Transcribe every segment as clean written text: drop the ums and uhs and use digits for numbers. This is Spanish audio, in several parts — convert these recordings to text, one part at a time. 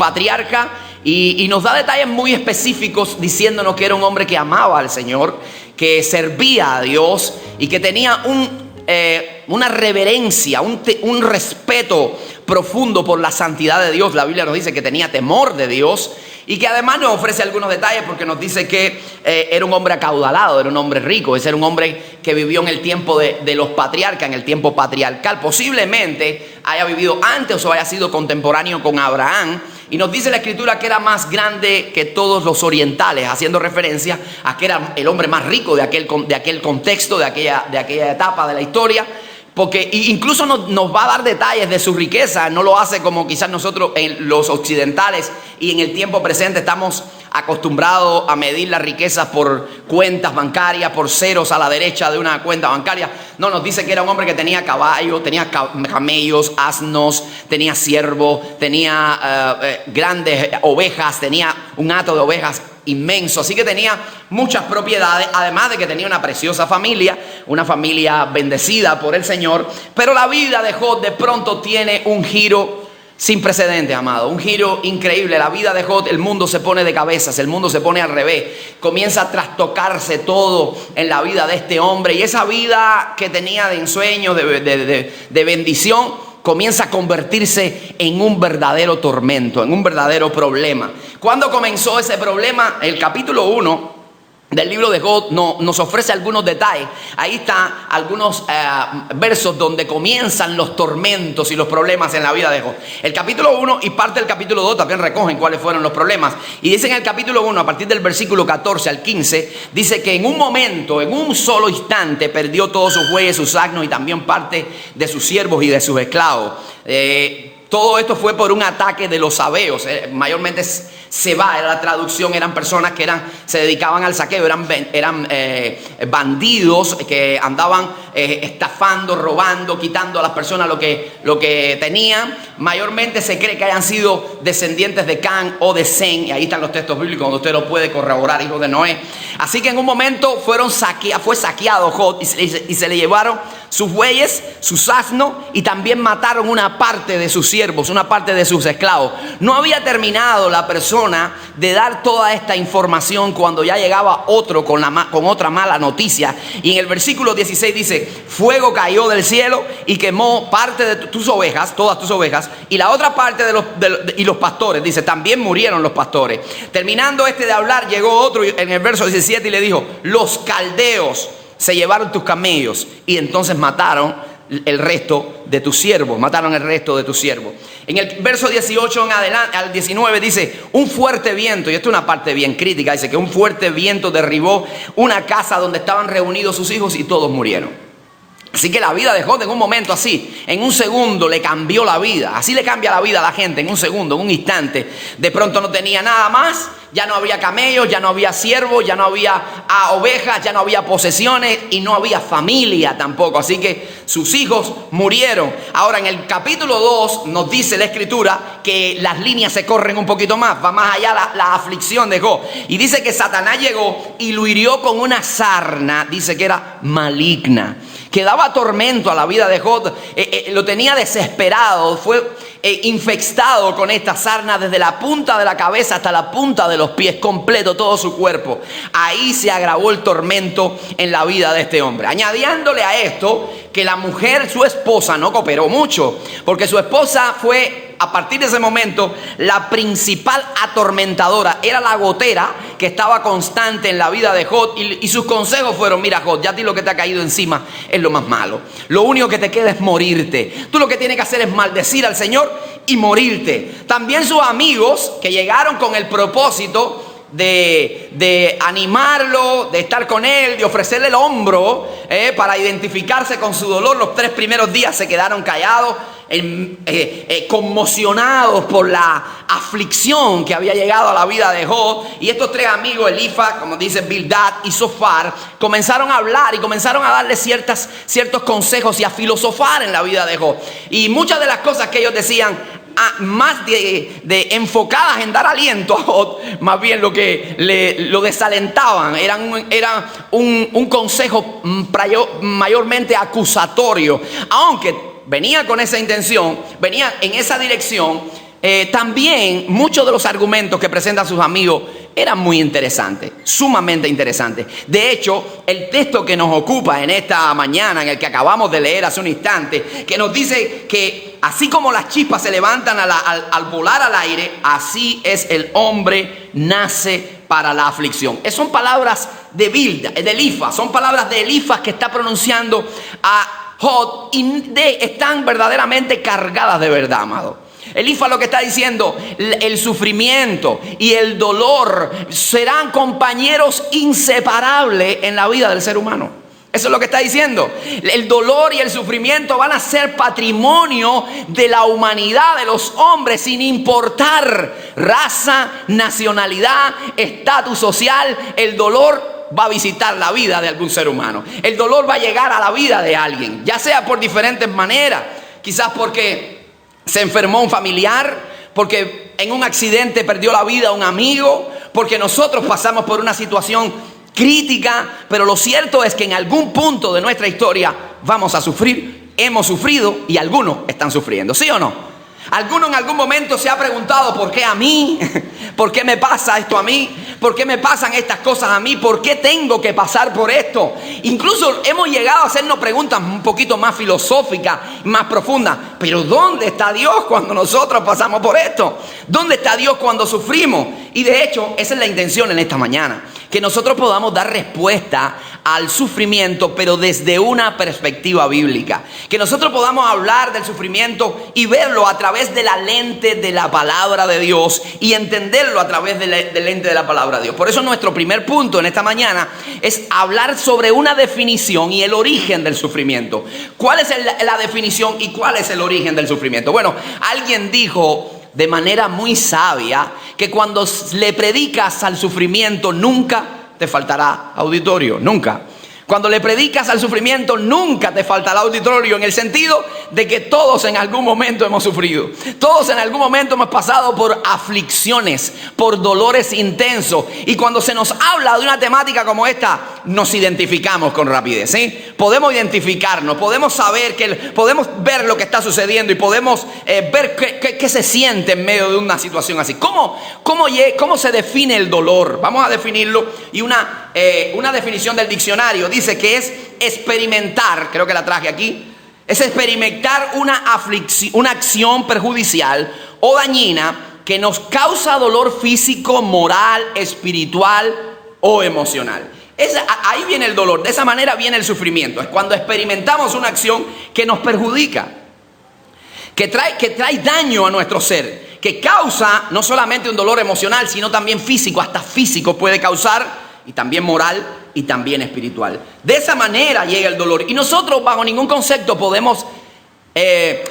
patriarca, y nos da detalles muy específicos diciéndonos que era un hombre que amaba al Señor, que servía a Dios y que tenía una reverencia, un respeto profundo por la santidad de Dios. La Biblia nos dice que tenía temor de Dios y que además nos ofrece algunos detalles porque nos dice que era un hombre acaudalado, era un hombre rico, era un hombre que vivió en el tiempo de los patriarcas, en el tiempo patriarcal. Posiblemente haya vivido antes o haya sido contemporáneo con Abraham, y nos dice la Escritura que era más grande que todos los orientales, haciendo referencia a que era el hombre más rico de aquel contexto, de aquella etapa de la historia. Porque incluso nos va a dar detalles de su riqueza. No lo hace como quizás nosotros los occidentales y en el tiempo presente estamos acostumbrados a medir la riqueza por cuentas bancarias, por ceros a la derecha de una cuenta bancaria. No, nos dice que era un hombre que tenía caballos, tenía camellos, asnos, tenía siervos, tenía grandes ovejas, tenía un hato de ovejas inmenso, así que tenía muchas propiedades, además de que tenía una preciosa familia, una familia bendecida por el Señor. Pero la vida de Job de pronto tiene un giro sin precedentes, amado, un giro increíble. La vida de Job, el mundo se pone de cabezas, el mundo se pone al revés, comienza a trastocarse todo en la vida de este hombre, y esa vida que tenía de ensueño, de bendición, comienza a convertirse en un verdadero tormento, en un verdadero problema. ¿Cuándo comenzó ese problema? El capítulo 1 del libro de Job nos ofrece algunos detalles. Ahí están algunos versos donde comienzan los tormentos y los problemas en la vida de Job. El capítulo 1 y parte del capítulo 2 también recogen cuáles fueron los problemas. Y dice en el capítulo 1, a partir del versículo 14 al 15, dice que en un momento, en un solo instante, perdió todos sus bueyes, sus asnos y también parte de sus siervos y de sus esclavos. Todo esto fue por un ataque de los sabeos. Mayormente Seba era la traducción, eran personas que se dedicaban al saqueo, eran bandidos que andaban estafando, robando, quitando a las personas lo que tenían. Mayormente se cree que hayan sido descendientes de Can o de Sem, y ahí están los textos bíblicos donde usted lo puede corroborar, hijo de Noé. Así que en un momento fue saqueado Job y se le llevaron sus bueyes, sus asnos, y también mataron una parte de sus siervos, una parte de sus esclavos. No había terminado la persona de dar toda esta información cuando ya llegaba otro con otra mala noticia. Y en el versículo 16 dice: fuego cayó del cielo y quemó parte de tus ovejas, todas tus ovejas, y la otra parte y los pastores. Dice, también murieron los pastores. Terminando de hablar, llegó otro en el verso 17 y le dijo: los caldeos se llevaron tus camellos, y entonces mataron el resto de tus siervos. En el verso 18 en adelante, al 19 dice: un fuerte viento, y esto es una parte bien crítica, dice que un fuerte viento derribó una casa donde estaban reunidos sus hijos y todos murieron. Así que la vida de Job en un momento así, en un segundo le cambió la vida. Así le cambia la vida a la gente en un segundo, en un instante. De pronto no tenía nada más, ya no había camellos, ya no había siervos, ya no había ovejas, ya no había posesiones y no había familia tampoco. Así que sus hijos murieron. Ahora en el capítulo 2 nos dice la Escritura que las líneas se corren un poquito más, va más allá la aflicción de Job. Y dice que Satanás llegó y lo hirió con una sarna, dice que era maligna, que daba tormento a la vida de Job, lo tenía desesperado, fue infectado con esta sarna desde la punta de la cabeza hasta la punta de los pies, completo todo su cuerpo. Ahí se agravó el tormento en la vida de este hombre. Añadiéndole a esto que la mujer, su esposa, no cooperó mucho, porque su esposa fue, a partir de ese momento, la principal atormentadora. Era la gotera que estaba constante en la vida de Job, y sus consejos fueron: mira, Job, ya a ti lo que te ha caído encima es lo más malo, lo único que te queda es morirte. Tú lo que tienes que hacer es maldecir al Señor y morirte. También sus amigos, que llegaron con el propósito de animarlo, de estar con él, de ofrecerle el hombro para identificarse con su dolor, los 3 primeros días se quedaron callados, conmocionados por la aflicción que había llegado a la vida de Job. Y estos 3 amigos, Elifaz, como dice Bildad, y Zofar, comenzaron a hablar y comenzaron a darle ciertos consejos y a filosofar en la vida de Job. Y muchas de las cosas que ellos decían, más de enfocadas en dar aliento a Job, más bien lo desalentaban. Era un consejo mayormente acusatorio, aunque venía con esa intención, venía en esa dirección. también muchos de los argumentos que presentan sus amigos eran muy interesantes, sumamente interesantes. De hecho, el texto que nos ocupa en esta mañana, en el que acabamos de leer hace un instante, que nos dice que así como las chispas se levantan al volar al aire, así es el hombre nace para la aflicción. Son palabras de Elifas, son palabras de Elifas que está pronunciando a Job y están verdaderamente cargadas de verdad, amado. Elifas lo que está diciendo, el sufrimiento y el dolor serán compañeros inseparables en la vida del ser humano. Eso es lo que está diciendo. El dolor y el sufrimiento van a ser patrimonio de la humanidad, de los hombres, sin importar raza, nacionalidad, estatus social. El dolor va a visitar la vida de algún ser humano. El dolor va a llegar a la vida de alguien, ya sea por diferentes maneras. Quizás porque se enfermó un familiar, porque en un accidente perdió la vida un amigo, porque nosotros pasamos por una situación crítica, pero lo cierto es que en algún punto de nuestra historia vamos a sufrir, hemos sufrido y algunos están sufriendo, ¿sí o no? ¿Alguno en algún momento se ha preguntado por qué a mí? ¿Por qué me pasa esto a mí? ¿Por qué me pasan estas cosas a mí? ¿Por qué tengo que pasar por esto? Incluso hemos llegado a hacernos preguntas un poquito más filosóficas, más profundas. ¿Pero dónde está Dios cuando nosotros pasamos por esto? ¿Dónde está Dios cuando sufrimos? Y de hecho, esa es la intención en esta mañana, que nosotros podamos dar respuesta al sufrimiento, pero desde una perspectiva bíblica. Que nosotros podamos hablar del sufrimiento y verlo a través de la lente de la palabra de Dios y entenderlo a través de la lente de la palabra de Dios. Por eso nuestro primer punto en esta mañana es hablar sobre una definición y el origen del sufrimiento. ¿Cuál es la definición y cuál es el origen del sufrimiento? Bueno, alguien dijo de manera muy sabia que cuando le predicas al sufrimiento nunca te faltará auditorio, nunca. Cuando le predicas al sufrimiento nunca te faltará auditorio, en el sentido de que todos en algún momento hemos sufrido. Todos en algún momento hemos pasado por aflicciones, por dolores intensos. Y cuando se nos habla de una temática como esta, nos identificamos con rapidez, ¿sí? Podemos identificarnos, podemos saber, podemos ver lo que está sucediendo y podemos ver qué se siente en medio de una situación así. ¿Cómo se define el dolor? Vamos a definirlo, y una definición del diccionario dice que es experimentar, creo que la traje aquí, es experimentar una aflicción, una acción perjudicial o dañina que nos causa dolor físico, moral, espiritual o emocional. Ahí viene el dolor, de esa manera viene el sufrimiento. Es cuando experimentamos una acción que nos perjudica, que trae daño a nuestro ser, que causa no solamente un dolor emocional, sino también físico, hasta físico puede causar, y también moral y también espiritual. De esa manera llega el dolor. Y nosotros bajo ningún concepto podemos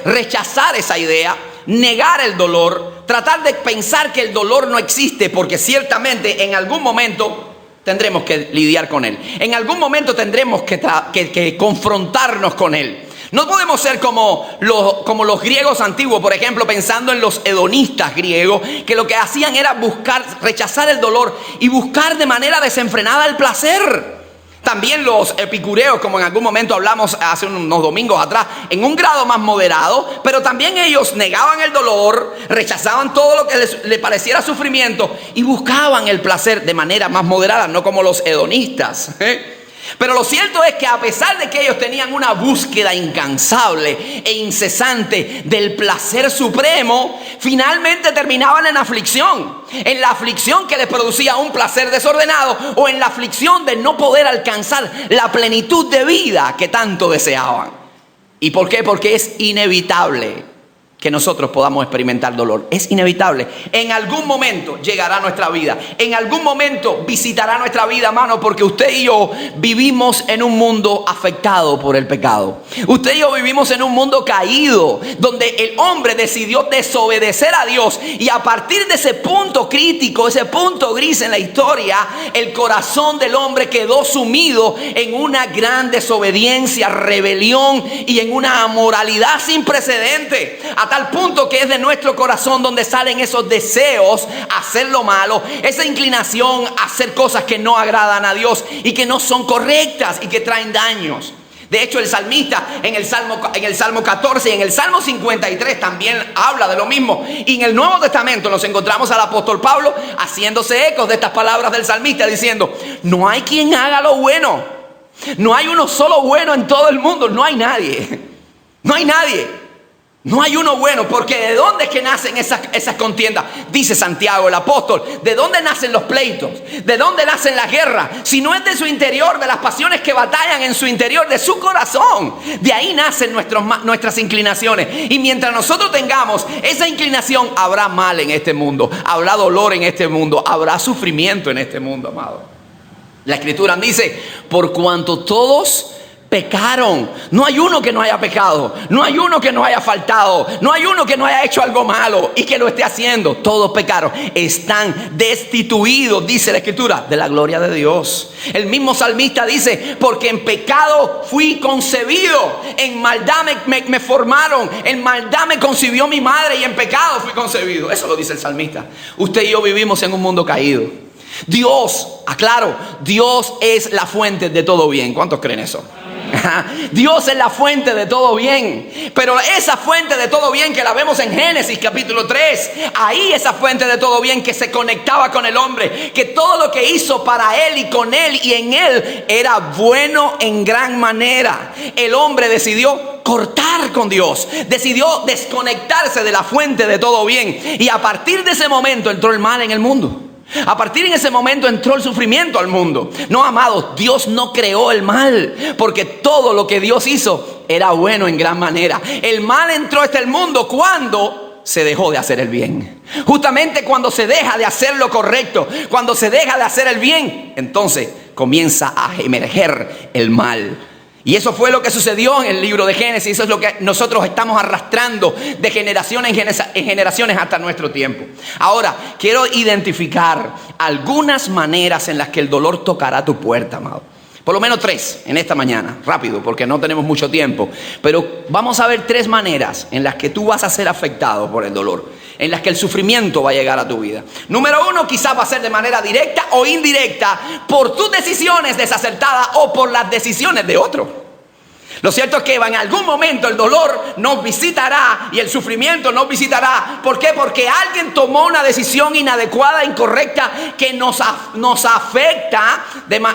rechazar esa idea, negar el dolor, tratar de pensar que el dolor no existe, porque ciertamente en algún momento tendremos que lidiar con él. En algún momento tendremos que confrontarnos con él. No podemos ser como los griegos antiguos, por ejemplo, pensando en los hedonistas griegos, que lo que hacían era rechazar el dolor y buscar de manera desenfrenada el placer. También los epicureos, como en algún momento hablamos hace unos domingos atrás, en un grado más moderado, pero también ellos negaban el dolor, rechazaban todo lo que les pareciera sufrimiento y buscaban el placer de manera más moderada, no como los hedonistas, Pero lo cierto es que a pesar de que ellos tenían una búsqueda incansable e incesante del placer supremo, finalmente terminaban en aflicción. En la aflicción que les producía un placer desordenado, o en la aflicción de no poder alcanzar la plenitud de vida que tanto deseaban. ¿Y por qué? Porque es inevitable que nosotros podamos experimentar dolor. Es inevitable. En algún momento llegará a nuestra vida. En algún momento visitará nuestra vida, hermano, porque usted y yo vivimos en un mundo afectado por el pecado. Usted y yo vivimos en un mundo caído, donde el hombre decidió desobedecer a Dios. Y a partir de ese punto crítico, ese punto gris en la historia, el corazón del hombre quedó sumido en una gran desobediencia, rebelión y en una amoralidad sin precedente. A tal punto que es de nuestro corazón donde salen esos deseos a hacer lo malo, esa inclinación a hacer cosas que no agradan a Dios y que no son correctas y que traen daños. De hecho, el salmista en el Salmo 14 y en el Salmo 53 también habla de lo mismo. Y en el Nuevo Testamento nos encontramos al apóstol Pablo haciéndose ecos de estas palabras del salmista, diciendo: no hay quien haga lo bueno. No hay uno solo bueno en todo el mundo. No hay nadie. No hay nadie. No hay uno bueno, porque ¿de dónde es que nacen esas contiendas? Dice Santiago el apóstol, ¿de dónde nacen los pleitos? ¿De dónde nacen las guerras? Si no es de su interior, de las pasiones que batallan en su interior, de su corazón. De ahí nacen nuestras inclinaciones. Y mientras nosotros tengamos esa inclinación, habrá mal en este mundo, habrá dolor en este mundo, habrá sufrimiento en este mundo, amado. La Escritura dice: por cuanto todos pecaron. No hay uno que no haya pecado. No hay uno que no haya faltado. No hay uno que no haya hecho algo malo y que lo esté haciendo. Todos pecaron. Están destituidos, dice la Escritura, de la gloria de Dios. El mismo salmista dice: porque en pecado fui concebido. En maldad me formaron. En maldad me concibió mi madre y en pecado fui concebido. Eso lo dice el salmista. Usted y yo vivimos en un mundo caído. Dios, aclaro, Dios es la fuente de todo bien. ¿Cuántos creen eso? Dios es la fuente de todo bien. Pero esa fuente de todo bien que la vemos en Génesis capítulo 3, ahí esa fuente de todo bien que se conectaba con el hombre, que todo lo que hizo para él y con él y en él era bueno en gran manera. El hombre decidió cortar con Dios, decidió desconectarse de la fuente de todo bien, y a partir de ese momento entró el mal en el mundo. A partir de ese momento entró el sufrimiento al mundo. No, amados, Dios no creó el mal, porque todo lo que Dios hizo era bueno en gran manera. El mal entró hasta el mundo cuando se dejó de hacer el bien. Justamente cuando se deja de hacer lo correcto, cuando se deja de hacer el bien, entonces comienza a emerger el mal. Y eso fue lo que sucedió en el libro de Génesis. Eso es lo que nosotros estamos arrastrando de generación en generaciones hasta nuestro tiempo. Ahora, quiero identificar algunas maneras en las que el dolor tocará tu puerta, amado. Por lo menos 3 en esta mañana, rápido, porque no tenemos mucho tiempo. Pero vamos a ver 3 maneras en las que tú vas a ser afectado por el dolor, en las que el sufrimiento va a llegar a tu vida. Número 1, quizás va a ser de manera directa o indirecta por tus decisiones desacertadas o por las decisiones de otro. Lo cierto es que en algún momento el dolor nos visitará y el sufrimiento nos visitará. ¿Por qué? Porque alguien tomó una decisión inadecuada, incorrecta, que nos afecta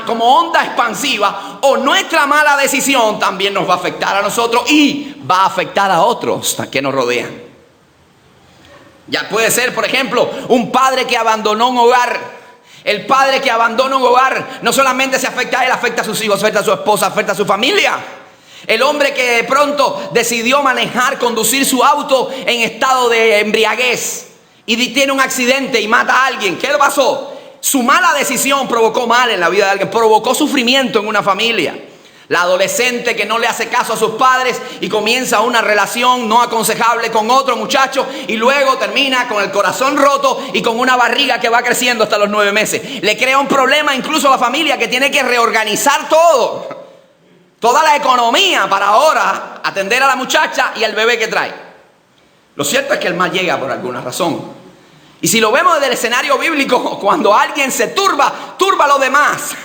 como onda expansiva, o nuestra mala decisión también nos va a afectar a nosotros y va a afectar a otros que nos rodean. Ya puede ser, por ejemplo, un padre que abandonó un hogar. El padre que abandona un hogar no solamente se afecta a él, afecta a sus hijos, afecta a su esposa, afecta a su familia. El hombre que de pronto decidió conducir su auto en estado de embriaguez y tiene un accidente y mata a alguien. ¿Qué le pasó? Su mala decisión provocó mal en la vida de alguien, provocó sufrimiento en una familia. La adolescente que no le hace caso a sus padres y comienza una relación no aconsejable con otro muchacho y luego termina con el corazón roto y con una barriga que va creciendo hasta los 9 meses. Le crea un problema incluso a la familia, que tiene que reorganizar toda la economía para ahora atender a la muchacha y al bebé que trae. Lo cierto es que el mal llega por alguna razón. Y si lo vemos desde el escenario bíblico, cuando alguien se turba a los demás.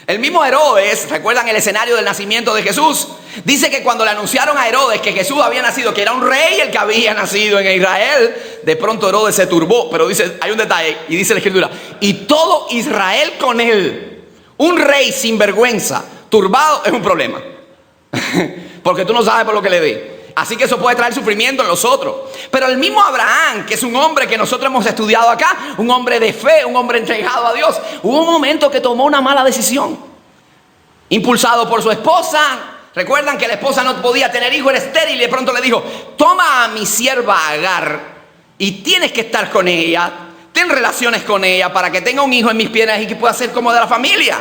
El mismo Herodes, ¿recuerdan el escenario del nacimiento de Jesús? Dice que cuando le anunciaron a Herodes que Jesús había nacido, que era un rey el que había nacido en Israel, de pronto Herodes se turbó. Pero dice, hay un detalle, y dice la Escritura: y todo Israel con él. Un rey sin vergüenza, turbado, es un problema. Porque tú no sabes por lo que le dé. Así que eso puede traer sufrimiento en los otros. Pero el mismo Abraham, que es un hombre que nosotros hemos estudiado acá, un hombre de fe, un hombre entregado a Dios, hubo un momento que tomó una mala decisión, impulsado por su esposa. Recuerdan que la esposa no podía tener hijo, era estéril, y de pronto le dijo: toma a mi sierva Agar y tienes que estar con ella, ten relaciones con ella para que tenga un hijo en mis piernas y que pueda ser como de la familia.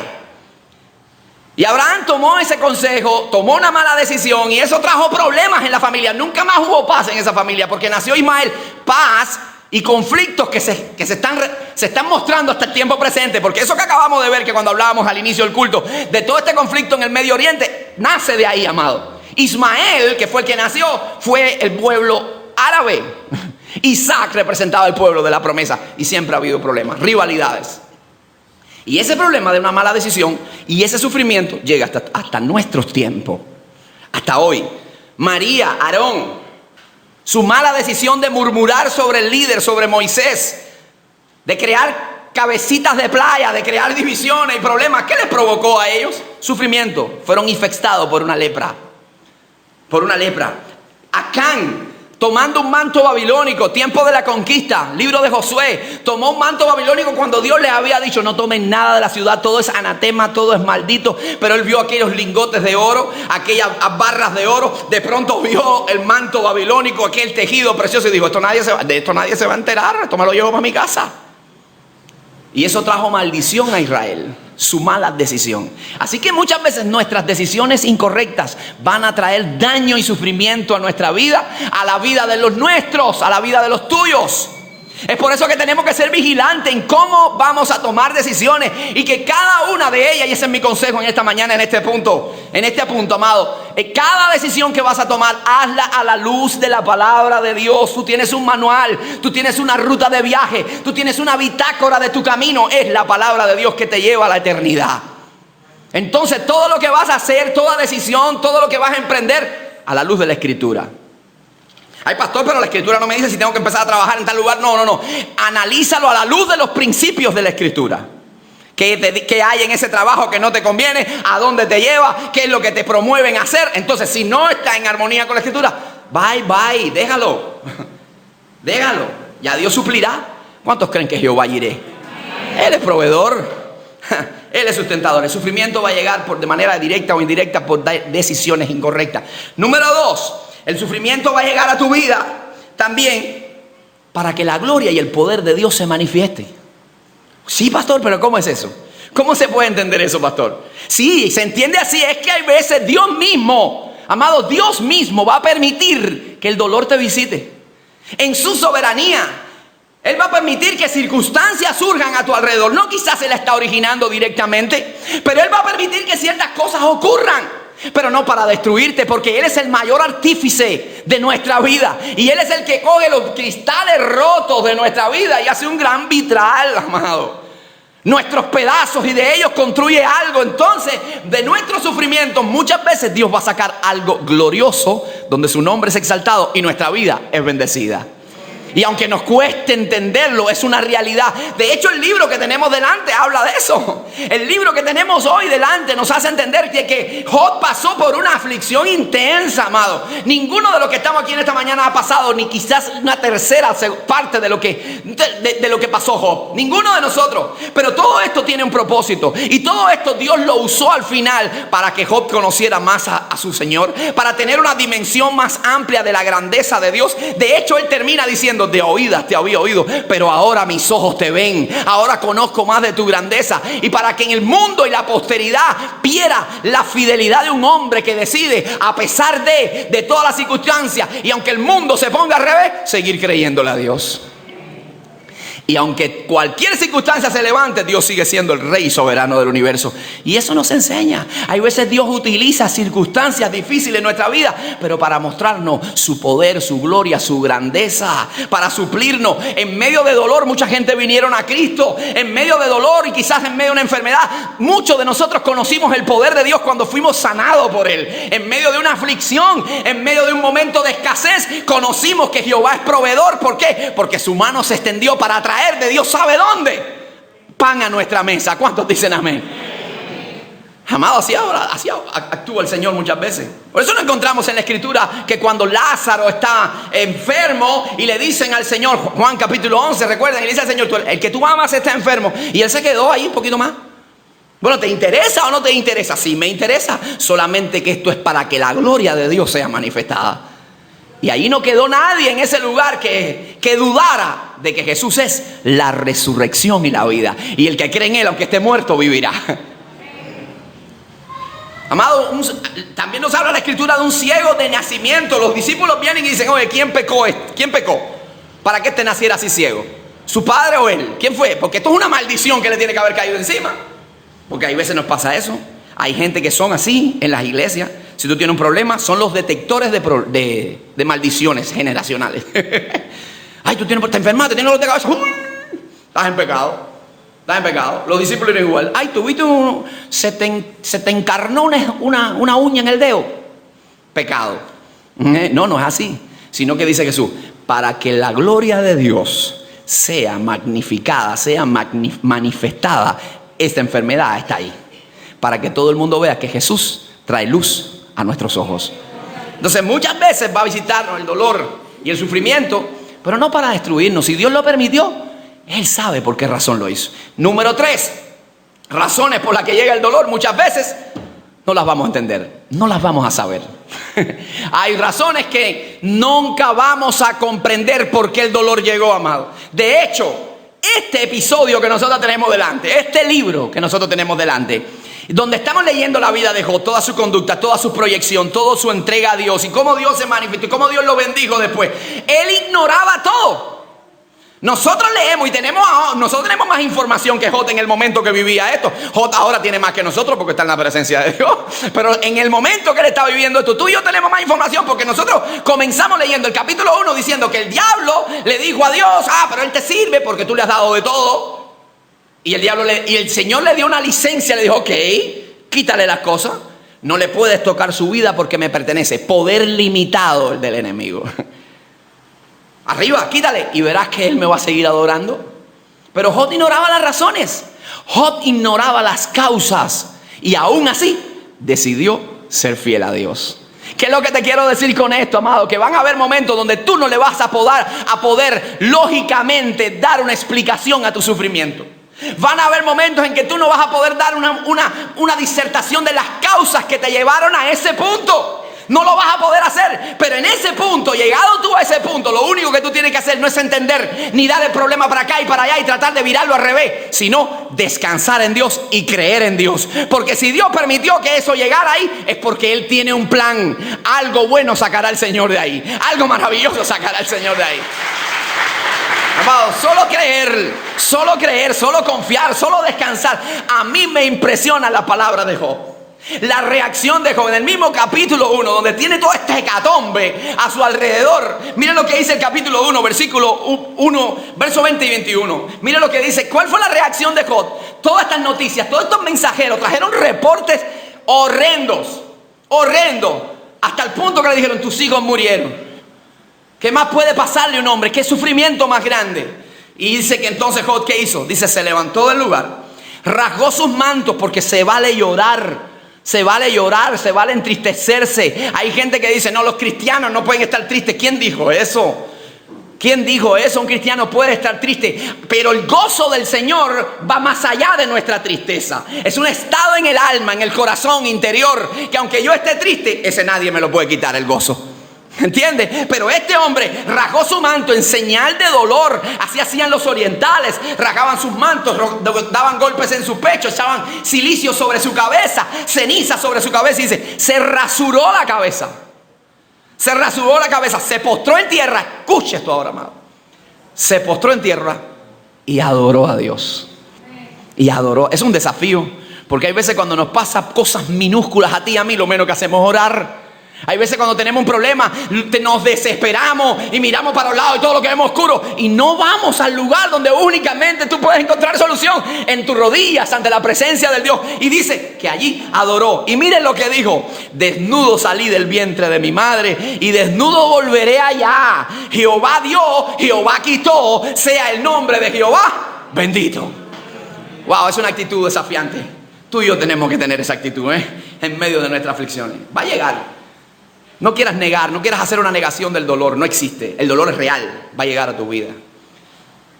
Y Abraham tomó ese consejo, tomó una mala decisión, y eso trajo problemas en la familia. Nunca más hubo paz en esa familia, porque nació Ismael. Paz y conflictos que se están mostrando hasta el tiempo presente. Porque eso que acabamos de ver, que cuando hablábamos al inicio del culto, de todo este conflicto en el Medio Oriente, nace de ahí, amado. Ismael, que fue el que nació, fue el pueblo árabe. Isaac representaba el pueblo de la promesa, y siempre ha habido problemas, rivalidades. Y ese problema de una mala decisión y ese sufrimiento llega hasta nuestros tiempos. Hasta hoy. María, Aarón, su mala decisión de murmurar sobre el líder, sobre Moisés, de crear cabecitas de playa, de crear divisiones y problemas. ¿Qué les provocó a ellos? Sufrimiento. Fueron infectados por una lepra. Por una lepra. Acán, tomando un manto babilónico, tiempo de la conquista, libro de Josué, tomó un manto babilónico cuando Dios le había dicho: no tomen nada de la ciudad, todo es anatema, todo es maldito. Pero él vio aquellos lingotes de oro, aquellas barras de oro, de pronto vio el manto babilónico, aquel tejido precioso y dijo: de esto nadie se va a enterar, esto me lo llevo para mi casa. Y eso trajo maldición a Israel, su mala decisión. Así que muchas veces nuestras decisiones incorrectas van a traer daño y sufrimiento a nuestra vida, a la vida de los nuestros, a la vida de los tuyos. Es por eso que tenemos que ser vigilantes en cómo vamos a tomar decisiones, y que cada una de ellas, y ese es mi consejo en esta mañana, en este punto, amado, cada decisión que vas a tomar, hazla a la luz de la palabra de Dios. Tú tienes un manual, tú tienes una ruta de viaje, tú tienes una bitácora de tu camino. Es la palabra de Dios que te lleva a la eternidad. Entonces todo lo que vas a hacer, toda decisión, todo lo que vas a emprender, a la luz de la Escritura. Ay, pastor, pero la Escritura no me dice si tengo que empezar a trabajar en tal lugar. No. Analízalo a la luz de los principios de la Escritura. ¿Qué hay en ese trabajo que no te conviene? ¿A dónde te lleva? ¿Qué es lo que te promueven a hacer? Entonces, si no está en armonía con la Escritura, bye, déjalo. Déjalo. Ya Dios suplirá. ¿Cuántos creen que Jehová iré? Él es proveedor. Él es sustentador. El sufrimiento va a llegar de manera directa o indirecta por decisiones incorrectas. Número 2. El sufrimiento va a llegar a tu vida también para que la gloria y el poder de Dios se manifieste. Sí, pastor, pero ¿cómo es eso? ¿Cómo se puede entender eso, pastor? Sí, se entiende así. Es que hay veces Dios mismo, amado, Dios mismo va a permitir que el dolor te visite. En su soberanía, Él va a permitir que circunstancias surjan a tu alrededor. No quizás se la está originando directamente, pero Él va a permitir que ciertas cosas ocurran. Pero no para destruirte, porque Él es el mayor artífice de nuestra vida. Y Él es el que coge los cristales rotos de nuestra vida y hace un gran vitral, amado. Nuestros pedazos, y de ellos construye algo. Entonces, de nuestros sufrimientos, muchas veces Dios va a sacar algo glorioso, donde su nombre es exaltado y nuestra vida es bendecida. Y aunque nos cueste entenderlo, es una realidad. De hecho, el libro que tenemos delante habla de eso. El libro que tenemos hoy delante nos hace entender que Job pasó por una aflicción intensa, amado. Ninguno de los que estamos aquí en esta mañana ha pasado ni quizás una tercera parte de lo que pasó Job. Ninguno de nosotros. Pero todo esto tiene un propósito. Y todo esto Dios lo usó al final para que Job conociera más a su Señor, para tener una dimensión más amplia de la grandeza de Dios. De hecho, él termina diciendo: de oídas te había oído, pero ahora mis ojos te ven. Ahora conozco más de tu grandeza. Y para que en el mundo y la posteridad viera la fidelidad de un hombre que decide, a pesar de todas las circunstancias, y aunque el mundo se ponga al revés, seguir creyéndole a Dios. Y aunque cualquier circunstancia se levante, Dios sigue siendo el rey soberano del universo. Y eso nos enseña. Hay veces Dios utiliza circunstancias difíciles en nuestra vida, pero para mostrarnos su poder, su gloria, su grandeza, para suplirnos. En medio de dolor, mucha gente vinieron a Cristo. En medio de dolor y quizás en medio de una enfermedad, muchos de nosotros conocimos el poder de Dios cuando fuimos sanados por Él. En medio de una aflicción, en medio de un momento de escasez, conocimos que Jehová es proveedor. ¿Por qué? Porque su mano se extendió para traer de Dios sabe dónde pan a nuestra mesa. ¿Cuántos dicen amén? Amado, así actúa el Señor muchas veces. Por eso no encontramos en la Escritura que cuando Lázaro está enfermo y le dicen al Señor, Juan capítulo 11, recuerden, y le dice al Señor: el que tú amas está enfermo. Y él se quedó ahí un poquito más. Bueno, ¿te interesa o no te interesa? Sí, me interesa. Solamente que esto es para que la gloria de Dios sea manifestada. Y ahí no quedó nadie en ese lugar que dudara de que Jesús es la resurrección y la vida. Y el que cree en Él, aunque esté muerto, vivirá. Amado, también nos habla la Escritura de un ciego de nacimiento. Los discípulos vienen y dicen: oye, ¿quién pecó? ¿Quién pecó para que este naciera así ciego? ¿Su padre o él? ¿Quién fue? Porque esto es una maldición que le tiene que haber caído encima. Porque hay veces nos pasa eso. Hay gente que son así en las iglesias. Si tú tienes un problema, son los detectores de maldiciones generacionales. Ay, tú estás enfermado, te tienes dolor de cabeza. Estás en pecado. Estás en pecado. Los discípulos eran igual. Ay, se te encarnó una uña en el dedo. pecado. No, no es así. Sino que dice Jesús, para que la gloria de Dios sea magnificada, sea manifestada, esta enfermedad está ahí. Para que todo el mundo vea que Jesús trae luz a nuestros ojos. Entonces muchas veces va a visitarnos el dolor y el sufrimiento, pero no para destruirnos. Si Dios lo permitió, Él sabe por qué razón lo hizo. Número 3, razones por las que llega el dolor muchas veces no las vamos a entender, no las vamos a saber. Hay razones que nunca vamos a comprender por qué el dolor llegó, amado. De hecho, este episodio que nosotros tenemos delante, este libro que nosotros tenemos delante, donde estamos leyendo la vida de Job, toda su conducta, toda su proyección, toda su entrega a Dios y cómo Dios se manifestó y cómo Dios lo bendijo después. Él ignoraba todo. Nosotros leemos y nosotros tenemos más información que Job en el momento que vivía esto. Job ahora tiene más que nosotros porque está en la presencia de Dios. Pero en el momento que él estaba viviendo esto, tú y yo tenemos más información porque nosotros comenzamos leyendo el capítulo 1 diciendo que el diablo le dijo a Dios, pero él te sirve porque tú le has dado de todo. Y el Señor le dio una licencia, le dijo, ok, quítale las cosas. No le puedes tocar su vida porque me pertenece. Poder limitado el del enemigo. Arriba, quítale y verás que él me va a seguir adorando. Pero Job ignoraba las razones. Job ignoraba las causas. Y aún así decidió ser fiel a Dios. ¿Qué es lo que te quiero decir con esto, amado? Que van a haber momentos donde tú no le vas a poder lógicamente dar una explicación a tu sufrimiento. Van a haber momentos en que tú no vas a poder dar una disertación de las causas que te llevaron a ese punto. No lo vas a poder hacer, pero en ese punto, llegado tú a ese punto, lo único que tú tienes que hacer no es entender ni dar el problema para acá y para allá y tratar de virarlo al revés, sino descansar en Dios y creer en Dios. Porque si Dios permitió que eso llegara ahí, es porque Él tiene un plan. Algo bueno sacará el Señor de ahí. Algo maravilloso sacará el Señor de ahí. Amado, solo creer, solo confiar, solo descansar. A mí me impresiona la palabra de Job. La reacción de Job en el mismo capítulo 1, donde tiene todo este hecatombe a su alrededor. Miren lo que dice el capítulo 1, versículo 1, verso 20 y 21. Miren lo que dice. ¿Cuál fue la reacción de Job? Todas estas noticias, todos estos mensajeros trajeron reportes horrendos, hasta el punto que le dijeron, tus hijos murieron. ¿Qué más puede pasarle a un hombre? ¿Qué sufrimiento más grande? Y dice que entonces Job, ¿qué hizo? Dice, se levantó del lugar, rasgó sus mantos porque se vale llorar. Se vale llorar, se vale entristecerse. Hay gente que dice, no, los cristianos no pueden estar tristes. ¿Quién dijo eso? ¿Quién dijo eso? Un cristiano puede estar triste, pero el gozo del Señor va más allá de nuestra tristeza. Es un estado en el alma, en el corazón interior, que aunque yo esté triste, ese nadie me lo puede quitar, el gozo. ¿Entiendes? Pero este hombre rasgó su manto en señal de dolor. Así hacían los orientales. Rasgaban sus mantos, daban golpes en su pecho, echaban silicio sobre su cabeza, ceniza sobre su cabeza. Y dice, se rasuró la cabeza. Se rasuró la cabeza, se postró en tierra. Escucha esto ahora, amado. Se postró en tierra y adoró a Dios. Y adoró. Es un desafío, porque hay veces cuando nos pasan cosas minúsculas a ti y a mí, lo menos que hacemos es orar. Hay veces cuando tenemos un problema, nos desesperamos y miramos para un lado y todo lo que vemos oscuro. Y no vamos al lugar donde únicamente tú puedes encontrar solución. En tus rodillas, ante la presencia del Dios. Y dice que allí adoró. Y miren lo que dijo. Desnudo salí del vientre de mi madre y desnudo volveré allá. Jehová dio, Jehová quitó. Sea el nombre de Jehová bendito. Wow, es una actitud desafiante. Tú y yo tenemos que tener esa actitud, en medio de nuestras aflicciones. Va a llegar. No quieras negar, no quieras hacer una negación del dolor. No existe. El dolor es real. Va a llegar a tu vida.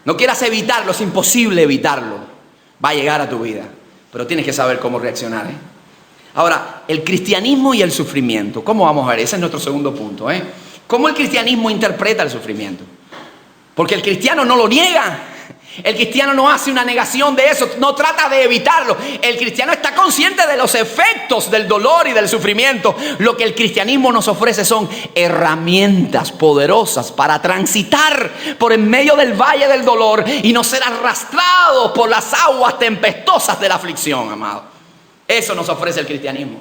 No quieras evitarlo. Es imposible evitarlo. Va a llegar a tu vida. Pero tienes que saber cómo reaccionar. Ahora, el cristianismo y el sufrimiento. ¿Cómo vamos a ver? Ese es nuestro segundo punto. ¿Cómo el cristianismo interpreta el sufrimiento? Porque el cristiano no lo niega. El cristiano no hace una negación de eso, no trata de evitarlo. El cristiano está consciente de los efectos del dolor y del sufrimiento. Lo que el cristianismo nos ofrece son herramientas poderosas para transitar por en medio del valle del dolor y no ser arrastrados por las aguas tempestuosas de la aflicción, amado. Eso nos ofrece el cristianismo.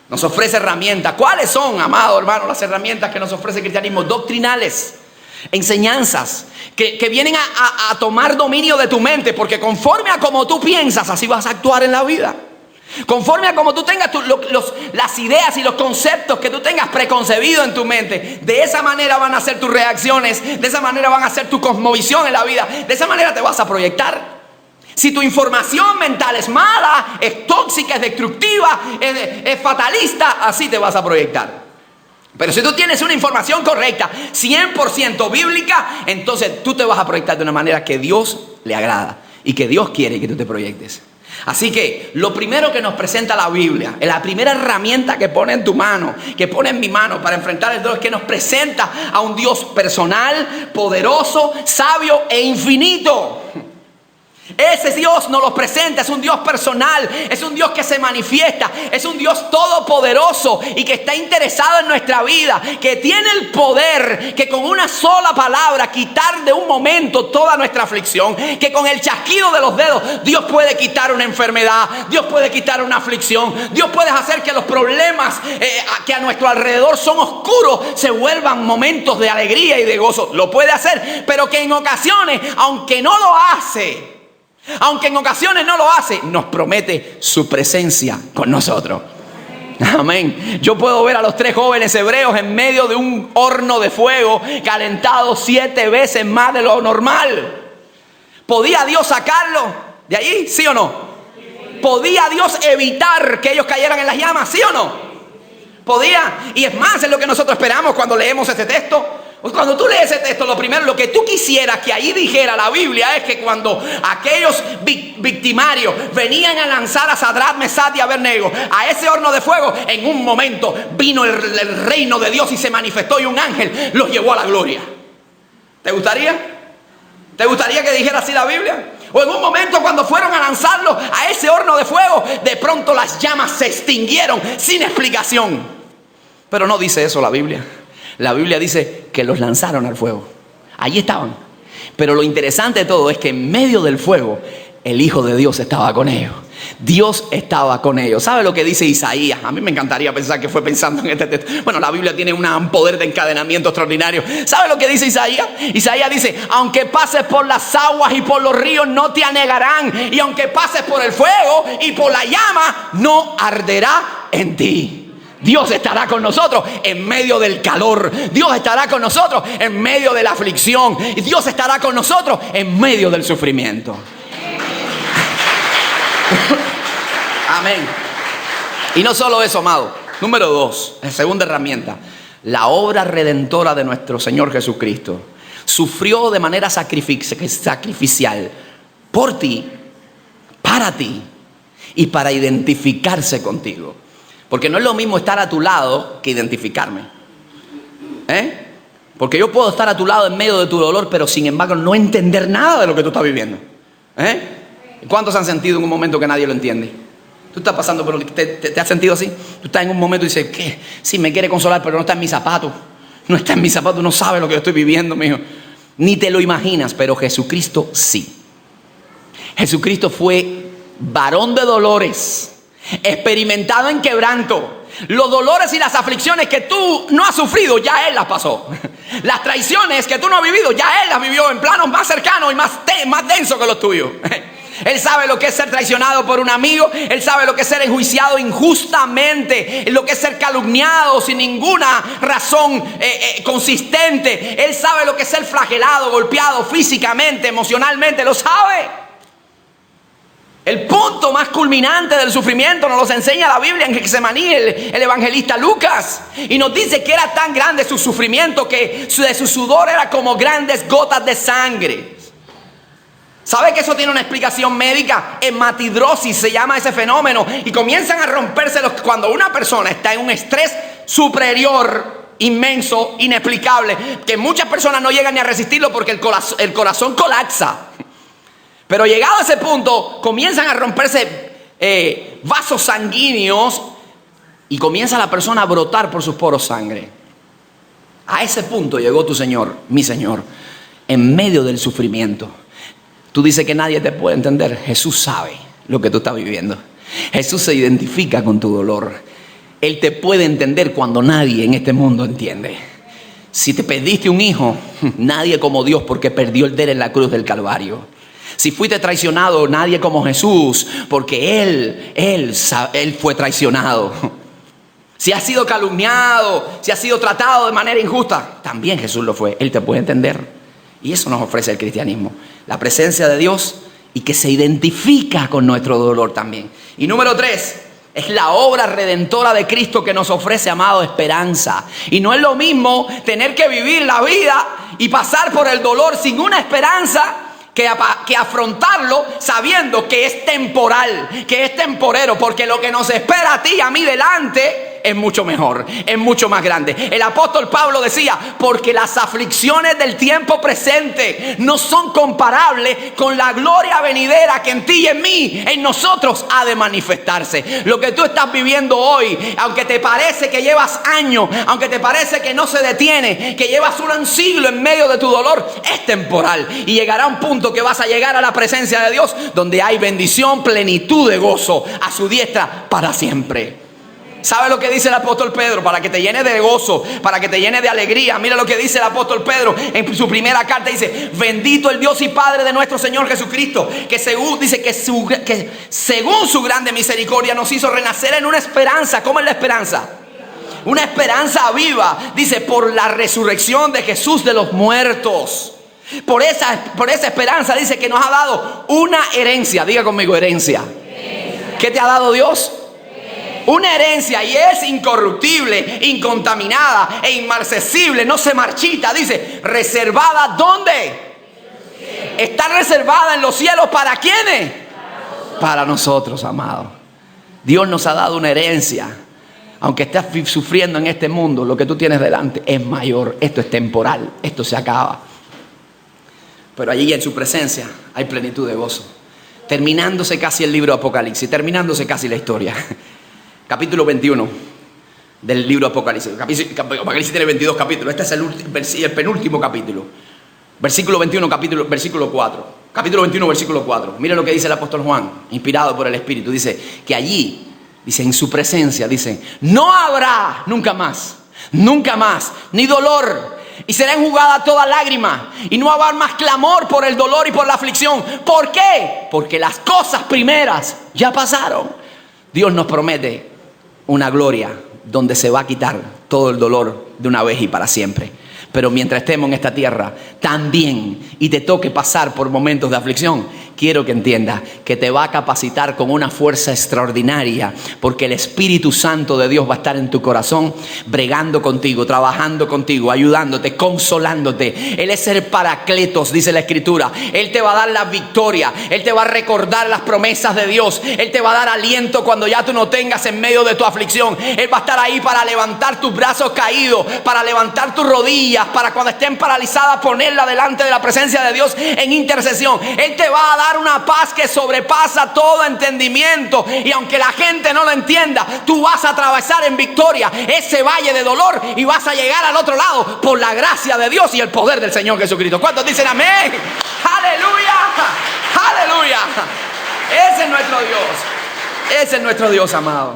Nos ofrece herramientas. ¿Cuáles son, amado hermano, las herramientas que nos ofrece el cristianismo? Doctrinales. Enseñanzas que vienen a tomar dominio de tu mente, porque conforme a como tú piensas, así vas a actuar en la vida. Conforme a como tú tengas las ideas y los conceptos que tú tengas preconcebidos en tu mente, de esa manera van a ser tus reacciones, de esa manera van a ser tu cosmovisión en la vida, de esa manera te vas a proyectar. Si tu información mental es mala, es tóxica, es destructiva, es fatalista, así te vas a proyectar. Pero si tú tienes una información correcta, 100% bíblica, entonces tú te vas a proyectar de una manera que Dios le agrada y que Dios quiere que tú te proyectes. Así que lo primero que nos presenta la Biblia, la primera herramienta que pone en tu mano, que pone en mi mano para enfrentar el dolor, es que nos presenta a un Dios personal, poderoso, sabio e infinito. Ese Dios nos lo presenta, es un Dios personal, es un Dios que se manifiesta, es un Dios todopoderoso y que está interesado en nuestra vida, que tiene el poder que con una sola palabra quitar de un momento toda nuestra aflicción, que con el chasquido de los dedos Dios puede quitar una enfermedad, Dios puede quitar una aflicción, Dios puede hacer que los problemas que a nuestro alrededor son oscuros se vuelvan momentos de alegría y de gozo. Lo puede hacer, pero que en ocasiones, aunque en ocasiones no lo hace, nos promete su presencia con nosotros. Amén. Yo puedo ver a los 3 jóvenes hebreos en medio de un horno de fuego calentado 7 veces más de lo normal. ¿Podía Dios sacarlo de allí? ¿Sí o no? ¿Podía Dios evitar que ellos cayeran en las llamas? ¿Sí o no? Podía. Y es más, es lo que nosotros esperamos cuando leemos este texto. Cuando tú lees ese texto, lo que tú quisieras que ahí dijera la Biblia es que cuando aquellos victimarios venían a lanzar a Sadrach, Mesach y Abednego a ese horno de fuego, en un momento vino el reino de Dios y se manifestó y un ángel los llevó a la gloria. ¿Te gustaría? ¿Te gustaría que dijera así la Biblia? O en un momento cuando fueron a lanzarlo a ese horno de fuego, de pronto las llamas se extinguieron sin explicación. Pero no dice eso la Biblia. La Biblia dice que los lanzaron al fuego. Allí estaban. Pero lo interesante de todo es que en medio del fuego, el Hijo de Dios estaba con ellos. Dios estaba con ellos. ¿Sabe lo que dice Isaías? A mí me encantaría pensar que fue pensando en este texto. Bueno, la Biblia tiene un poder de encadenamiento extraordinario. ¿Sabe lo que dice Isaías? Isaías dice: aunque pases por las aguas y por los ríos, no te anegarán. Y aunque pases por el fuego y por la llama, no arderá en ti. Dios estará con nosotros en medio del calor. Dios estará con nosotros en medio de la aflicción. Y Dios estará con nosotros en medio del sufrimiento. Amén. Y no solo eso, amado. Número 2, la segunda herramienta. La obra redentora de nuestro Señor Jesucristo. Sufrió de manera sacrificial por ti, para ti y para identificarse contigo. Porque no es lo mismo estar a tu lado que identificarme. Porque yo puedo estar a tu lado en medio de tu dolor, pero sin embargo no entender nada de lo que tú estás viviendo. ¿Cuántos han sentido en un momento que nadie lo entiende? Tú estás pasando por ¿te has sentido así? Tú estás en un momento y dices, ¿qué? Sí, me quiere consolar, pero no está en mis zapatos. No está en mis zapatos, no sabe lo que yo estoy viviendo, mijo. Ni te lo imaginas, pero Jesucristo sí. Jesucristo fue varón de dolores, experimentado en quebranto. Los dolores y las aflicciones que tú no has sufrido, ya Él las pasó. Las traiciones que tú no has vivido, ya Él las vivió en planos más cercanos y más densos que los tuyos. Él sabe lo que es ser traicionado por un amigo. Él sabe lo que es ser enjuiciado injustamente, lo que es ser calumniado sin ninguna razón consistente. Él sabe lo que es ser flagelado, golpeado físicamente, emocionalmente. Lo sabe. El punto más culminante del sufrimiento nos lo enseña la Biblia en Getsemaní, el evangelista Lucas. Y nos dice que era tan grande su sufrimiento que de su sudor era como grandes gotas de sangre. ¿Sabe que eso tiene una explicación médica? Hematidrosis se llama ese fenómeno. Y comienzan a romperse cuando una persona está en un estrés superior, inmenso, inexplicable, que muchas personas no llegan ni a resistirlo porque el corazón colapsa. Pero llegado a ese punto, comienzan a romperse vasos sanguíneos y comienza la persona a brotar por sus poros sangre. A ese punto llegó tu Señor, mi Señor, en medio del sufrimiento. Tú dices que nadie te puede entender. Jesús sabe lo que tú estás viviendo. Jesús se identifica con tu dolor. Él te puede entender cuando nadie en este mundo entiende. Si te perdiste un hijo, nadie como Dios, porque perdió el de él en la cruz del Calvario. Si fuiste traicionado, nadie como Jesús, porque Él fue traicionado. Si has sido calumniado, si has sido tratado de manera injusta, también Jesús lo fue. Él te puede entender. Y eso nos ofrece el cristianismo. La presencia de Dios y que se identifica con nuestro dolor también. Y número 3, es la obra redentora de Cristo que nos ofrece, amado, esperanza. Y no es lo mismo tener que vivir la vida y pasar por el dolor sin una esperanza que afrontarlo sabiendo que es temporal, que es temporero, porque lo que nos espera a ti y a mí delante es mucho mejor, es mucho más grande. El apóstol Pablo decía, porque las aflicciones del tiempo presente no son comparables con la gloria venidera que en ti y en mí, en nosotros, ha de manifestarse. Lo que tú estás viviendo hoy, aunque te parece que llevas años, aunque te parece que no se detiene, que llevas un siglo en medio de tu dolor, es temporal. Y llegará un punto que vas a llegar a la presencia de Dios, donde hay bendición, plenitud de gozo a su diestra para siempre. ¿Sabe lo que dice el apóstol Pedro? Para que te llene de gozo, para que te llene de alegría. Mira lo que dice el apóstol Pedro en su primera carta. Dice, bendito el Dios y Padre de nuestro Señor Jesucristo, que según su grande misericordia nos hizo renacer en una esperanza. ¿Cómo es la esperanza? Una esperanza viva. Dice, por la resurrección de Jesús de los muertos. Por esa esperanza dice que nos ha dado una herencia. Diga conmigo, herencia. ¿Qué te ha dado Dios? Una herencia, y es incorruptible, incontaminada e inmarcesible, no se marchita. Dice, reservada ¿dónde? Está reservada en los cielos. ¿Para quiénes? Para nosotros, amados. Dios nos ha dado una herencia. Aunque estés sufriendo en este mundo, lo que tú tienes delante es mayor. Esto es temporal, esto se acaba. Pero allí en su presencia hay plenitud de gozo. Terminándose casi el libro de Apocalipsis, terminándose casi la historia. Capítulo 21 del libro de Apocalipsis. Apocalipsis tiene 22 capítulos. Este es el penúltimo capítulo. Versículo 21, versículo 4. Capítulo 21, versículo 4. Mira lo que dice el apóstol Juan, inspirado por el Espíritu. Dice que allí, dice, en su presencia, dice, no habrá nunca más, ni dolor, y será enjugada toda lágrima, y no habrá más clamor por el dolor y por la aflicción. ¿Por qué? Porque las cosas primeras ya pasaron. Dios nos promete una gloria donde se va a quitar todo el dolor de una vez y para siempre. Pero mientras estemos en esta tierra también y te toque pasar por momentos de aflicción, quiero que entiendas que te va a capacitar con una fuerza extraordinaria, porque el Espíritu Santo de Dios va a estar en tu corazón, bregando contigo, trabajando contigo, ayudándote, consolándote. Él es el Paracletos, dice la Escritura. Él te va a dar la victoria, Él te va a recordar las promesas de Dios, Él te va a dar aliento cuando ya tú no tengas en medio de tu aflicción. Él va a estar ahí para levantar tus brazos caídos, para levantar tus rodillas, para cuando estén paralizadas ponerla delante de la presencia de Dios en intercesión. Él te va a dar una paz que sobrepasa todo entendimiento, y aunque la gente no lo entienda, tú vas a atravesar en victoria ese valle de dolor y vas a llegar al otro lado por la gracia de Dios y el poder del Señor Jesucristo. ¿Cuántos dicen amén? ¡Aleluya! ¡Aleluya! Ese es nuestro Dios. Ese es nuestro Dios, amado.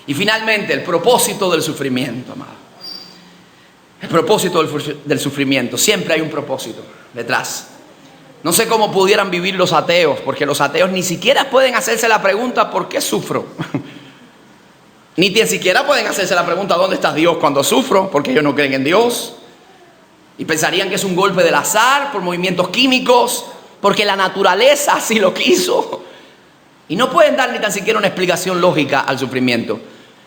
Y finalmente, el propósito del sufrimiento, amado. El propósito del sufrimiento. Siempre hay un propósito detrás. No sé cómo pudieran vivir los ateos, porque los ateos ni siquiera pueden hacerse la pregunta ¿por qué sufro? Ni siquiera pueden hacerse la pregunta ¿dónde está Dios cuando sufro? Porque ellos no creen en Dios. Y pensarían que es un golpe del azar por movimientos químicos, porque la naturaleza así lo quiso. Y no pueden dar ni tan siquiera una explicación lógica al sufrimiento.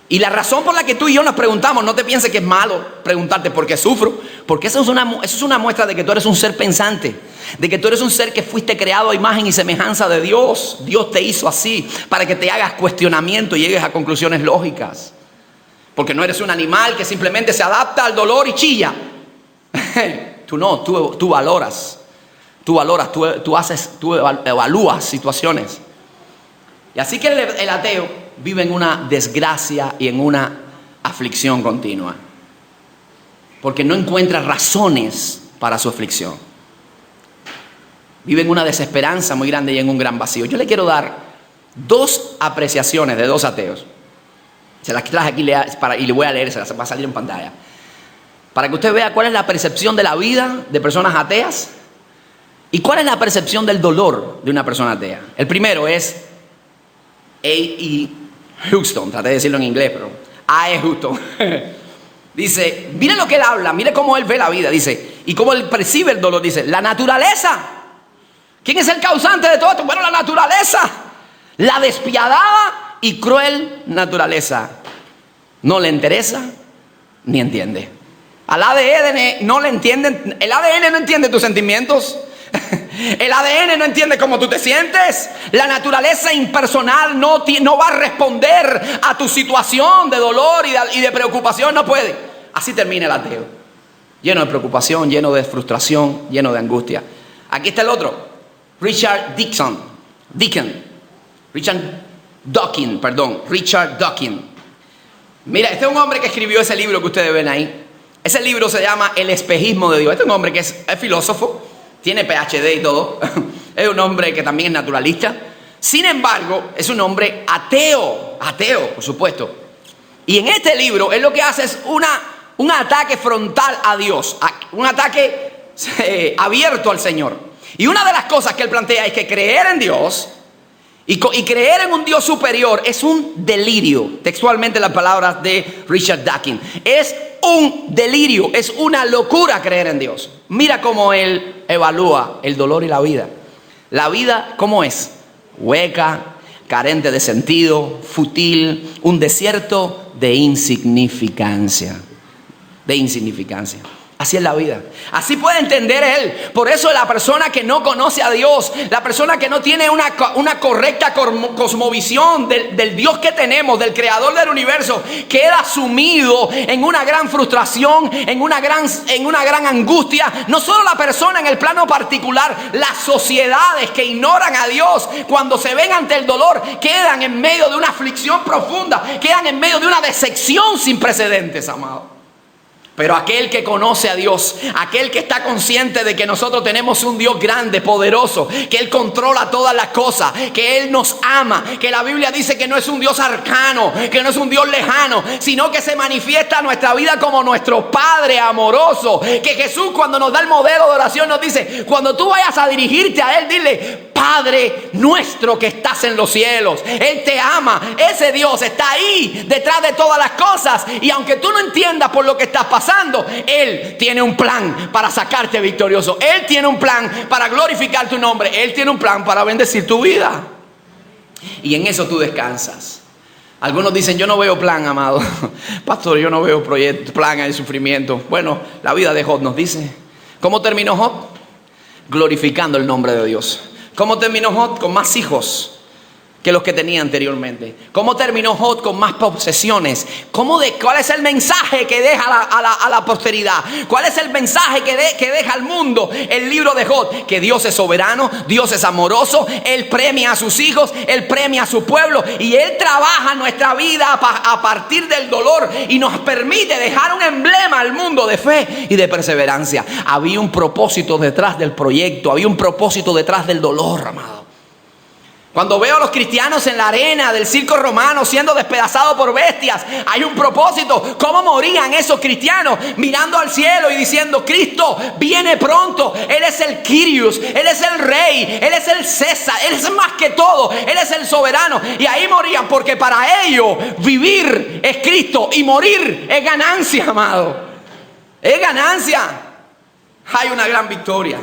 Y la razón por la que tú y yo nos preguntamos, no te pienses que es malo preguntarte por qué sufro, porque eso es una muestra de que tú eres un ser pensante, de que tú eres un ser que fuiste creado a imagen y semejanza de Dios. Dios te hizo así para que te hagas cuestionamiento y llegues a conclusiones lógicas. Porque no eres un animal que simplemente se adapta al dolor y chilla. Tú no, tú valoras, tú evalúas situaciones. Y así que el ateo vive en una desgracia y en una aflicción continua, porque no encuentra razones para su aflicción. Vive en una desesperanza muy grande y en un gran vacío. Yo le quiero dar dos apreciaciones de dos ateos. Se las traje aquí y le voy a leer, se las va a salir en pantalla, para que usted vea cuál es la percepción de la vida de personas ateas ¿Y cuál es la percepción del dolor de una persona atea? El primero es A.E. Houston, traté de decirlo en inglés, pero A.E. Houston. Dice, mire lo que él habla, mire cómo él ve la vida, dice, y cómo él percibe el dolor. Dice, la naturaleza. ¿Quién es el causante de todo esto? Bueno, la naturaleza. La despiadada y cruel naturaleza. No le interesa ni entiende. Al ADN no le entienden. El ADN no entiende tus sentimientos. El ADN no entiende cómo tú te sientes. La naturaleza impersonal no va a responder a tu situación de dolor y de preocupación. No puede. Así termina el ateo. Lleno de preocupación, lleno de frustración, lleno de angustia. Aquí está el otro. Richard Dawkins. Mira, este es un hombre que escribió ese libro que ustedes ven ahí. Ese libro se llama El espejismo de Dios. Este es un hombre que es filósofo. Tiene PhD y todo. Es un hombre que también es naturalista. Sin embargo, es un hombre ateo, por supuesto. Y en este libro, él lo que hace es un ataque frontal a Dios. Un ataque abierto al Señor. Y una de las cosas que él plantea es que creer en Dios y creer en un Dios superior es un delirio. Textualmente las palabras de Richard Dawkins. Es un delirio, es una locura creer en Dios. Mira cómo él evalúa el dolor y la vida. La vida, ¿cómo es? Hueca, carente de sentido, fútil, un desierto de insignificancia. Así es la vida. Así puede entender él. Por eso la persona que no conoce a Dios, la persona que no tiene una correcta cosmovisión del Dios que tenemos, del creador del universo, queda sumido en una gran frustración, en una gran angustia. No solo la persona en el plano particular, las sociedades que ignoran a Dios, cuando se ven ante el dolor, quedan en medio de una aflicción profunda, quedan en medio de una decepción sin precedentes, amado. Pero aquel que conoce a Dios, aquel que está consciente de que nosotros tenemos un Dios grande, poderoso, que Él controla todas las cosas, que Él nos ama, que la Biblia dice que no es un Dios arcano, que no es un Dios lejano, sino que se manifiesta en nuestra vida como nuestro Padre amoroso. Que Jesús, cuando nos da el modelo de oración, nos dice, cuando tú vayas a dirigirte a Él, dile, Padre nuestro que estás en los cielos. Él te ama. Ese Dios está ahí detrás de todas las cosas. Y aunque tú no entiendas por lo que estás pasando, Él tiene un plan para sacarte victorioso. Él tiene un plan para glorificar tu nombre. Él tiene un plan para bendecir tu vida. Y en eso tú descansas. Algunos dicen, yo no veo plan, amado. Pastor, yo no veo plan en el sufrimiento. Bueno, la vida de Job nos dice. ¿Cómo terminó Job? Glorificando el nombre de Dios. ¿Cómo terminó Job? Con más hijos que los que tenía anteriormente. ¿Cómo terminó Job? Con más posesiones. ¿Cuál es el mensaje que deja a la posteridad? ¿Cuál es el mensaje que deja al mundo el libro de Job? Que Dios es soberano, Dios es amoroso, Él premia a sus hijos, Él premia a su pueblo y Él trabaja nuestra vida a partir del dolor y nos permite dejar un emblema al mundo de fe y de perseverancia. Había un propósito detrás del proyecto, había un propósito detrás del dolor, amado. Cuando veo a los cristianos en la arena del circo romano siendo despedazados por bestias, hay un propósito. ¿Cómo morían esos cristianos? Mirando al cielo y diciendo, Cristo viene pronto. Él es el Kyrios, Él es el Rey, Él es el César, Él es más que todo, Él es el soberano. Y ahí morían porque para ellos vivir es Cristo y morir es ganancia, amado. Es ganancia. Hay una gran victoria.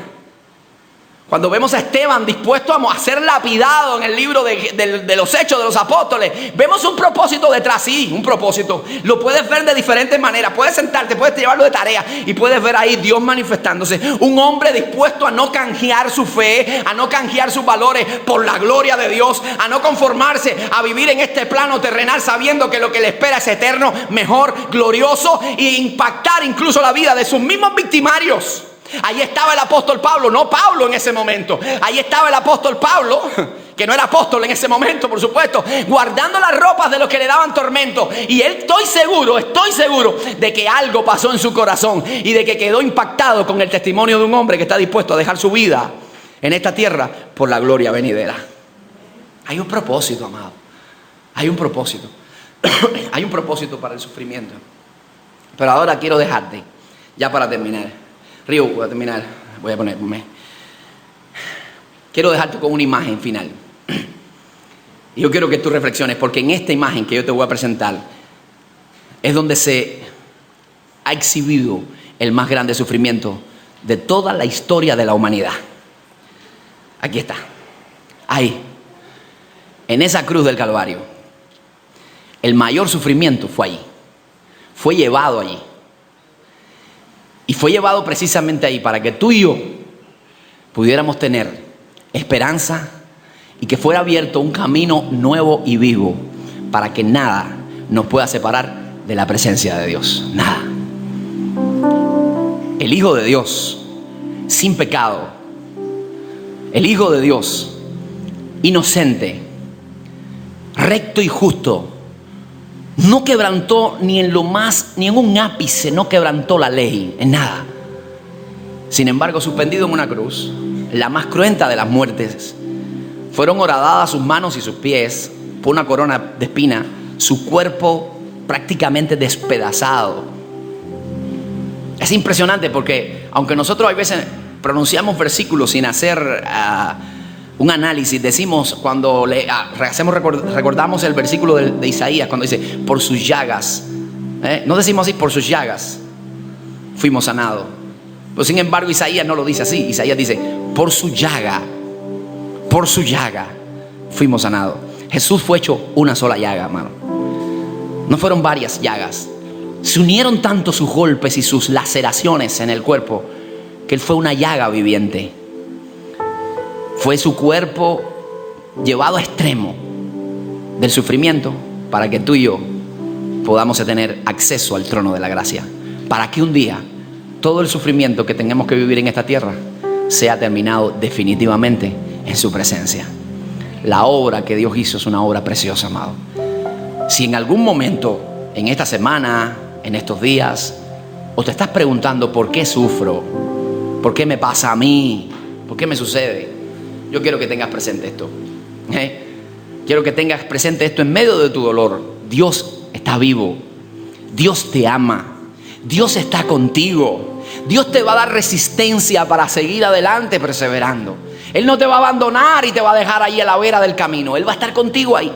Cuando vemos a Esteban dispuesto a ser lapidado en el libro de los Hechos de los Apóstoles, vemos un propósito detrás, sí, un propósito. Lo puedes ver de diferentes maneras. Puedes sentarte, puedes llevarlo de tarea y puedes ver ahí Dios manifestándose. Un hombre dispuesto a no canjear su fe, a no canjear sus valores por la gloria de Dios, a no conformarse a vivir en este plano terrenal sabiendo que lo que le espera es eterno, mejor, glorioso e impactar incluso la vida de sus mismos victimarios. Ahí estaba el apóstol Pablo, no Pablo en ese momento. Ahí estaba el apóstol Pablo, que no era apóstol en ese momento, por supuesto, guardando las ropas de los que le daban tormento. Y él, estoy seguro de que algo pasó en su corazón y de que quedó impactado con el testimonio de un hombre que está dispuesto a dejar su vida en esta tierra por la gloria venidera. Hay un propósito, amado. Hay un propósito. Hay un propósito para el sufrimiento. Pero ahora quiero dejarte, ya para terminar. Río, voy a terminar. Voy a ponerme. quiero dejarte con una imagen final. Y yo quiero que tú reflexiones, porque en esta imagen que yo te voy a presentar es donde se ha exhibido el más grande sufrimiento de toda la historia de la humanidad. Aquí está. Ahí. En esa cruz del Calvario. El mayor sufrimiento fue allí. Fue llevado allí. Y fue llevado precisamente ahí para que tú y yo pudiéramos tener esperanza y que fuera abierto un camino nuevo y vivo para que nada nos pueda separar de la presencia de Dios. Nada. El Hijo de Dios, sin pecado, el Hijo de Dios, inocente, recto y justo, no quebrantó ni en un ápice, no quebrantó la ley, en nada. Sin embargo, suspendido en una cruz, la más cruenta de las muertes, fueron horadadas sus manos y sus pies por una corona de espina, su cuerpo prácticamente despedazado. Es impresionante porque, aunque nosotros a veces pronunciamos versículos sin hacer un análisis, decimos cuando recordamos el versículo de Isaías, cuando dice, por sus llagas, no decimos así, por sus llagas fuimos sanados. Pero sin embargo, Isaías no lo dice así. Isaías dice, por su llaga fuimos sanados. Jesús fue hecho una sola llaga, hermano. No fueron varias llagas. Se unieron tanto sus golpes y sus laceraciones en el cuerpo que Él fue una llaga viviente. Fue su cuerpo llevado a extremo del sufrimiento para que tú y yo podamos tener acceso al trono de la gracia. Para que un día todo el sufrimiento que tengamos que vivir en esta tierra sea terminado definitivamente en su presencia. La obra que Dios hizo es una obra preciosa, amado. Si en algún momento, en esta semana, en estos días, o te estás preguntando por qué sufro, por qué me pasa a mí, por qué me sucede, yo quiero que tengas presente esto. Quiero que tengas presente esto en medio de tu dolor. Dios está vivo. Dios te ama. Dios está contigo. Dios te va a dar resistencia para seguir adelante perseverando. Él no te va a abandonar y te va a dejar ahí a la vera del camino. Él va a estar contigo ahí.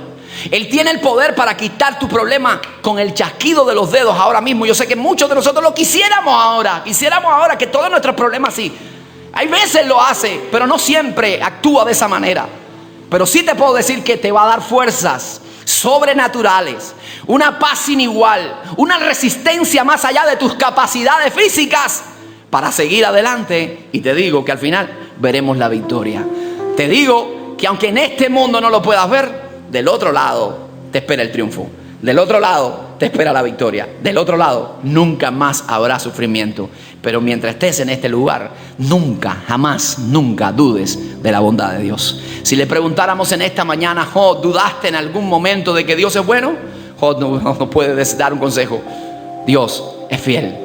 Él tiene el poder para quitar tu problema con el chasquido de los dedos ahora mismo. Yo sé que muchos de nosotros lo quisiéramos ahora. Quisiéramos ahora que todos nuestros problemas sí. Hay veces lo hace, pero no siempre actúa de esa manera. Pero sí te puedo decir que te va a dar fuerzas sobrenaturales, una paz sin igual, una resistencia más allá de tus capacidades físicas para seguir adelante. Y te digo que al final veremos la victoria. Te digo que aunque en este mundo no lo puedas ver, del otro lado te espera el triunfo. Del otro lado te espera la victoria. Del otro lado nunca más habrá sufrimiento. Pero mientras estés en este lugar, nunca, jamás, nunca dudes de la bondad de Dios. Si le preguntáramos en esta mañana, Job, ¿dudaste en algún momento de que Dios es bueno? Job no puede dar un consejo. Dios es fiel.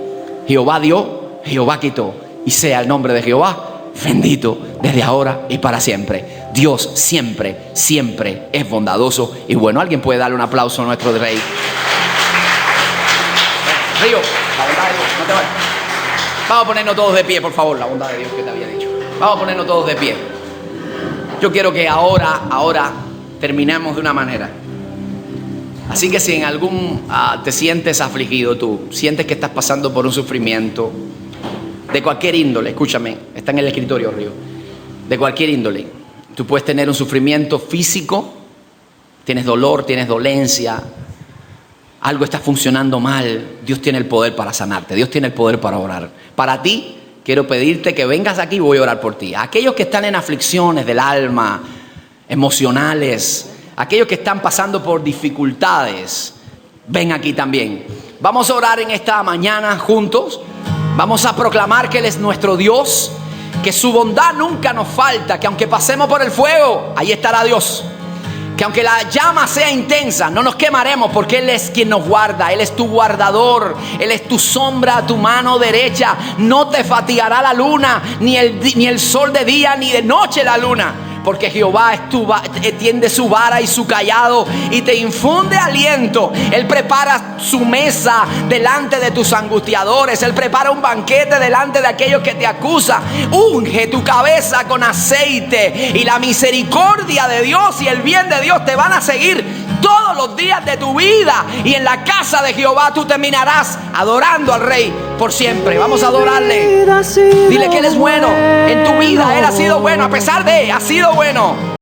Jehová dio, Jehová quitó. Y sea el nombre de Jehová bendito desde ahora y para siempre. Dios siempre, siempre es bondadoso y bueno. Alguien puede darle un aplauso a nuestro rey. Río, la bondad de Dios, no te vayas. Vamos a ponernos todos de pie, por favor. La bondad de Dios que te había dicho. Vamos a ponernos todos de pie. Yo quiero que ahora terminemos de una manera. Así que si en algún te sientes afligido, tú sientes que estás pasando por un sufrimiento de cualquier índole, escúchame, está en el escritorio, Río, de cualquier índole. Tú puedes tener un sufrimiento físico, tienes dolor, tienes dolencia, algo está funcionando mal. Dios tiene el poder para sanarte, Dios tiene el poder para orar. Para ti, quiero pedirte que vengas aquí y voy a orar por ti. Aquellos que están en aflicciones del alma, emocionales, aquellos que están pasando por dificultades, ven aquí también. Vamos a orar en esta mañana juntos. Vamos a proclamar que Él es nuestro Dios, que su bondad nunca nos falta, que aunque pasemos por el fuego, ahí estará Dios. Que aunque la llama sea intensa, no nos quemaremos porque Él es quien nos guarda. Él es tu guardador, Él es tu sombra a tu mano derecha. No te fatigará la luna, ni el sol de día, ni de noche la luna. porque Jehová tiende su vara y su cayado y te infunde aliento. Él prepara su mesa delante de tus angustiadores. Él prepara un banquete delante de aquellos que te acusan. Unge tu cabeza con aceite, y la misericordia de Dios y el bien de Dios te van a seguir todos los días de tu vida, y en la casa de Jehová tú terminarás adorando al Rey por siempre. Vamos a adorarle. Dile que Él es bueno en tu vida. Él ha sido bueno, a pesar de, ha sido bueno.